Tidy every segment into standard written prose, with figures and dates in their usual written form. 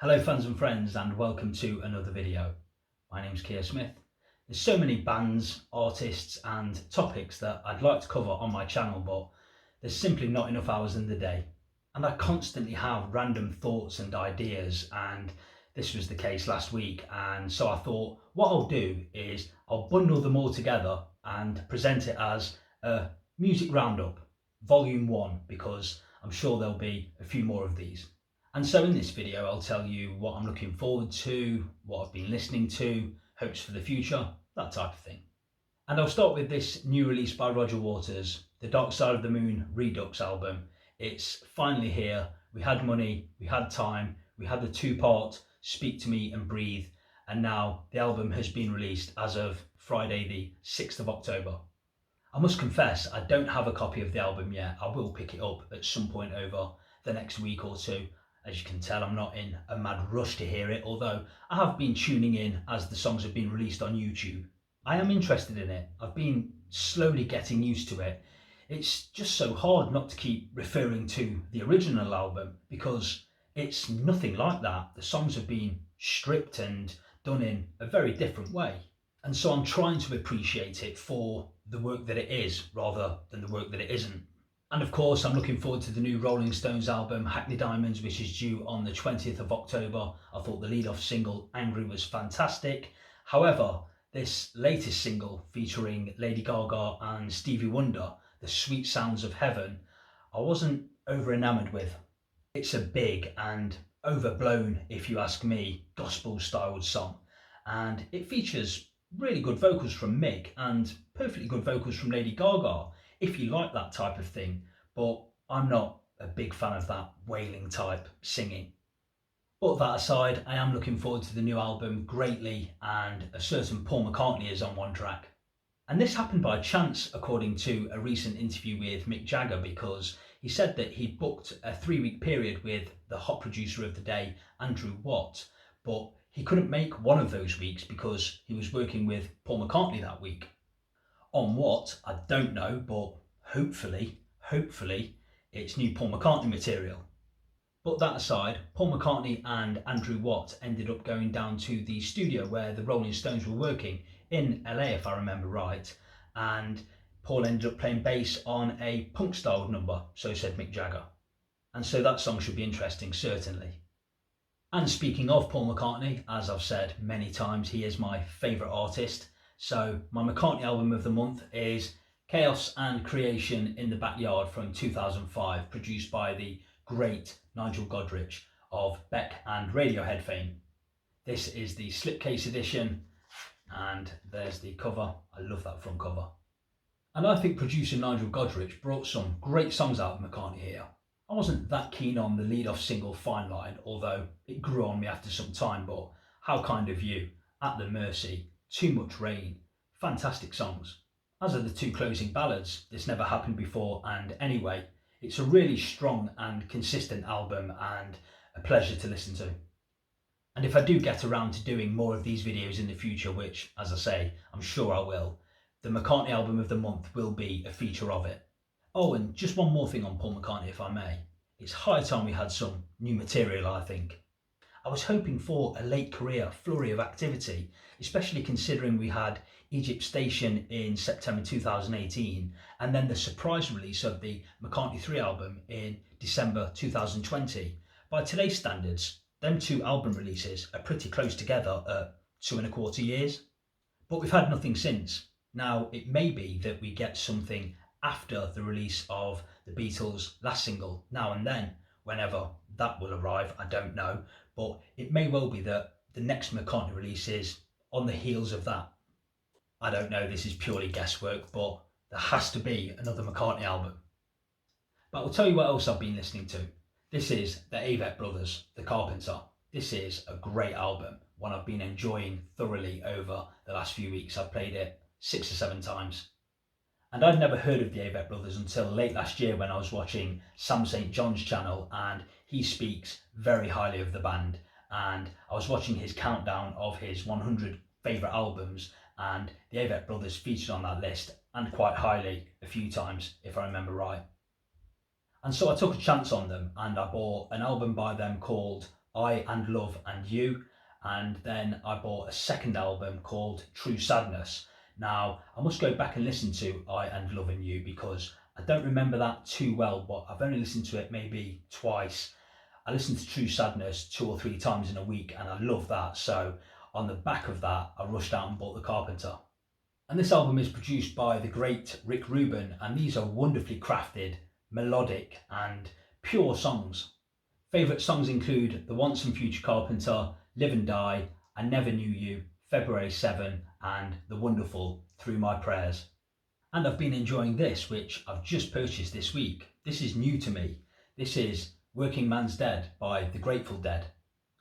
Hello fans and friends, and welcome to another video. My name's Keir Smith. There's so many bands, artists and topics that I'd like to cover on my channel, but there's simply not enough hours in the day. And I constantly have random thoughts and ideas, and this was the case last week. And so I thought what I'll do is I'll bundle them all together and present it as a music roundup, volume 1, because I'm sure there'll be a few more of these. And so in this video, I'll tell you what I'm looking forward to, what I've been listening to, hopes for the future, that type of thing. And I'll start with this new release by Roger Waters, the Dark Side of the Moon Redux album. It's finally here. We had money, we had time, we had the two-part Speak to Me and Breathe, and now the album has been released as of Friday the 6th of October. I must confess, I don't have a copy of the album yet. I will pick it up at some point over the next week or two. As you can tell, I'm not in a mad rush to hear it, although I have been tuning in as the songs have been released on YouTube. I am interested in it. I've been slowly getting used to it. It's just so hard not to keep referring to the original album because it's nothing like that. The songs have been stripped and done in a very different way. And so I'm trying to appreciate it for the work that it is rather than the work that it isn't. And of course, I'm looking forward to the new Rolling Stones album, Hackney Diamonds, which is due on the 20th of October. I thought the lead-off single, Angry, was fantastic. However, this latest single featuring Lady Gaga and Stevie Wonder, The Sweet Sounds of Heaven, I wasn't over-enamoured with. It's a big and overblown, if you ask me, gospel-styled song. And it features really good vocals from Mick and perfectly good vocals from Lady Gaga, if you like that type of thing, but I'm not a big fan of that wailing type singing. But that aside, I am looking forward to the new album greatly, and a certain Paul McCartney is on one track. And this happened by chance, according to a recent interview with Mick Jagger, because he said that he booked a 3-week period with the hot producer of the day, Andrew Watt, but he couldn't make one of those weeks because he was working with Paul McCartney that week. On what, I don't know, but hopefully, it's new Paul McCartney material. But that aside, Paul McCartney and Andrew Watt ended up going down to the studio where the Rolling Stones were working in LA, if I remember right, and Paul ended up playing bass on a punk-styled number, so said Mick Jagger. And so that song should be interesting, certainly. And speaking of Paul McCartney, as I've said many times, he is my favourite artist. So my McCartney album of the month is Chaos and Creation in the Backyard from 2005, produced by the great Nigel Godrich of Beck and Radiohead fame. This is the slipcase edition, and there's the cover. I love that front cover. And I think producer Nigel Godrich brought some great songs out of McCartney here. I wasn't that keen on the lead-off single Fine Line, although it grew on me after some time, but How Kind of You, At the Mercy, Too Much Rain, fantastic songs. As are the two closing ballads, This Never Happened Before and Anyway. It's a really strong and consistent album and a pleasure to listen to. And if I do get around to doing more of these videos in the future, which, as I say, I'm sure I will, the McCartney album of the month will be a feature of it. Oh, and just one more thing on Paul McCartney, if I may. It's high time we had some new material, I think. I was hoping for a late career flurry of activity, especially considering we had Egypt Station in September 2018 and then the surprise release of the McCartney 3 album in December 2020. By today's standards, them two album releases are pretty close together at 2.25 years. But we've had nothing since. Now, it may be that we get something after the release of the Beatles' last single, Now and Then. Whenever that will arrive, I don't know, but it may well be that the next McCartney release is on the heels of that. I don't know, this is purely guesswork, but there has to be another McCartney album. But I'll tell you what else I've been listening to. This is the Avett Brothers, The Carpenter. This is a great album, one I've been enjoying thoroughly over the last few weeks. I've played it 6 or 7 times. And I'd never heard of the Avett Brothers until late last year when I was watching Sam St. John's channel, and he speaks very highly of the band. And I was watching his countdown of his 100 favourite albums, and the Avett Brothers featured on that list, and quite highly a few times, if I remember right. And so I took a chance on them, and I bought an album by them called I and Love and You, and then I bought a second album called True Sadness. Now, I must go back and listen to I and Love and You because I don't remember that too well, but I've only listened to it maybe twice. I listened to True Sadness 2 or 3 times in a week and I love that. So on the back of that, I rushed out and bought The Carpenter. And this album is produced by the great Rick Rubin, and these are wonderfully crafted, melodic and pure songs. Favourite songs include The Once and Future Carpenter, Live and Die, I Never Knew You, February 7 and the wonderful Through My Prayers. And I've been enjoying this, which I've just purchased this week. This is new to me. This is Working Man's Dead by The Grateful Dead.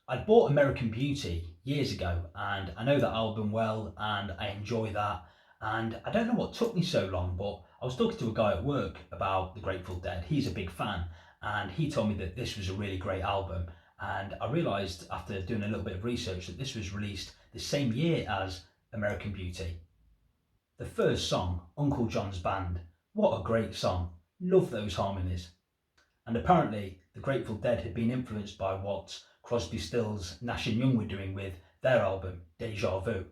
I'd bought American Beauty years ago and I know that album well and I enjoy that. And I don't know what took me so long, but I was talking to a guy at work about The Grateful Dead. He's a big fan and he told me that this was a really great album. And I realised after doing a little bit of research that this was released the same year as American Beauty. The first song, Uncle John's Band, what a great song. Love those harmonies. And apparently the Grateful Dead had been influenced by what Crosby, Stills, Nash and Young were doing with their album, Deja Vu.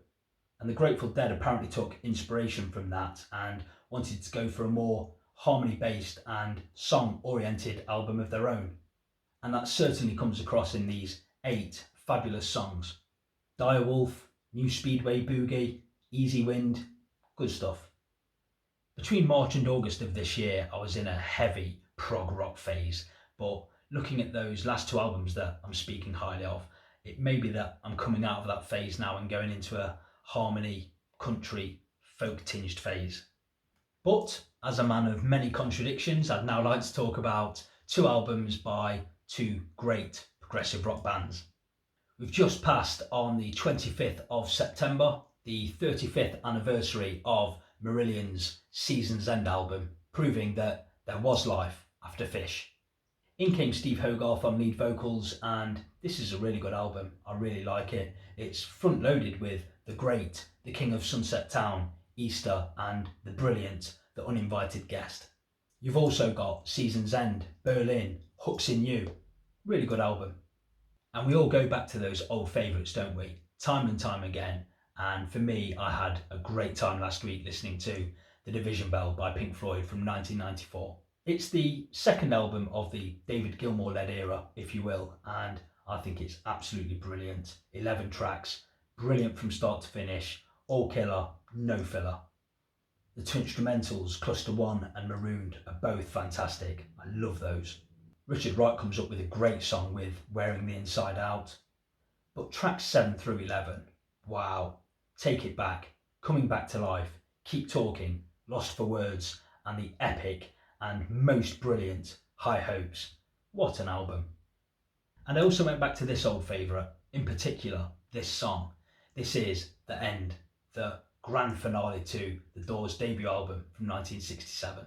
And the Grateful Dead apparently took inspiration from that and wanted to go for a more harmony-based and song-oriented album of their own. And that certainly comes across in these 8 fabulous songs. Dire Wolf, New Speedway Boogie, Easy Wind, good stuff. Between March and August of this year, I was in a heavy prog rock phase, but looking at those last 2 albums that I'm speaking highly of, it may be that I'm coming out of that phase now and going into a harmony, country, folk tinged phase. But as a man of many contradictions, I'd now like to talk about 2 albums by 2 great progressive rock bands. We've just passed on the 25th of September, the 35th anniversary of Marillion's Season's End album, proving that there was life after Fish. In came Steve Hogarth on lead vocals, and this is a really good album. I really like it. It's front loaded with The Great, The King of Sunset Town, Easter, and the brilliant The Uninvited Guest. You've also got Season's End, Berlin, Hooks in You. Really good album. And we all go back to those old favourites, don't we? Time and time again. And for me, I had a great time last week listening to The Division Bell by Pink Floyd from 1994. It's the second album of the David Gilmour-led era, if you will, and I think it's absolutely brilliant. 11 tracks, brilliant from start to finish, all killer, no filler. The 2 instrumentals, Cluster 1 and Marooned, are both fantastic. I love those. Richard Wright comes up with a great song with Wearing the Inside Out. But tracks 7 through 11, wow. Take It Back, Coming Back to Life, Keep Talking, Lost for Words, and the epic and most brilliant High Hopes. What an album. And I also went back to this old favourite, in particular this song. This is The End, the grand finale to The Doors' debut album from 1967.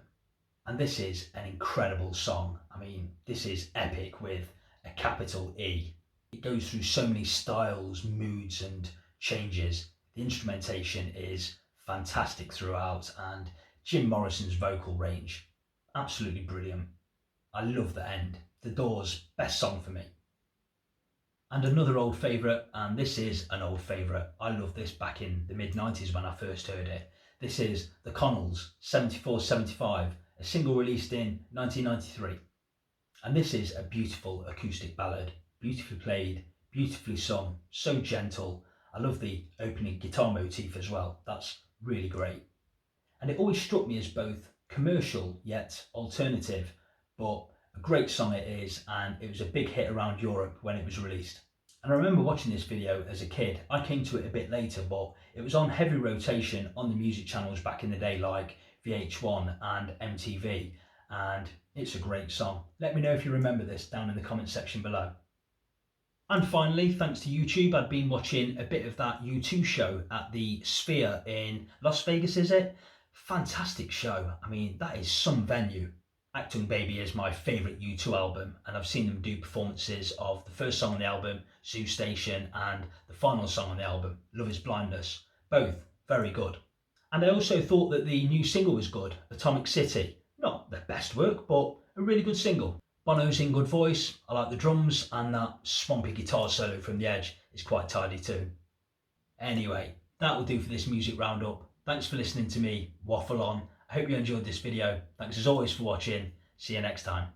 And this is an incredible song. I mean, this is epic with a capital E. It goes through so many styles, moods and changes. The instrumentation is fantastic throughout, and Jim Morrison's vocal range, absolutely brilliant. I love The End, The Doors' best song for me. And another old favourite, and this is an old favourite. I loved this back in the mid-90s when I first heard it. This is The Connells, 74-75, a single released in 1993. And this is a beautiful acoustic ballad, beautifully played, beautifully sung, so gentle. I love the opening guitar motif as well. That's really great. And it always struck me as both commercial yet alternative, but a great song it is, and it was a big hit around Europe when it was released. And I remember watching this video as a kid. I came to it a bit later, but it was on heavy rotation on the music channels back in the day like VH1 and MTV, and it's a great song. Let me know if you remember this down in the comment section below. And finally, thanks to YouTube, I'd been watching a bit of that U2 show at the Sphere in Las Vegas, is it? Fantastic show. I mean, that is some venue. Acting Baby is my favourite U2 album, and I've seen them do performances of the first song on the album, Zoo Station, and the final song on the album, Love Is Blindness. Both very good. And I also thought that the new single was good, Atomic City. Not their best work, but a really good single. Bono's in good voice. I like the drums, and that swampy guitar solo from The Edge is quite tidy too. Anyway, that will do for this music roundup. Thanks for listening to me waffle on. I hope you enjoyed this video. Thanks as always for watching. See you next time.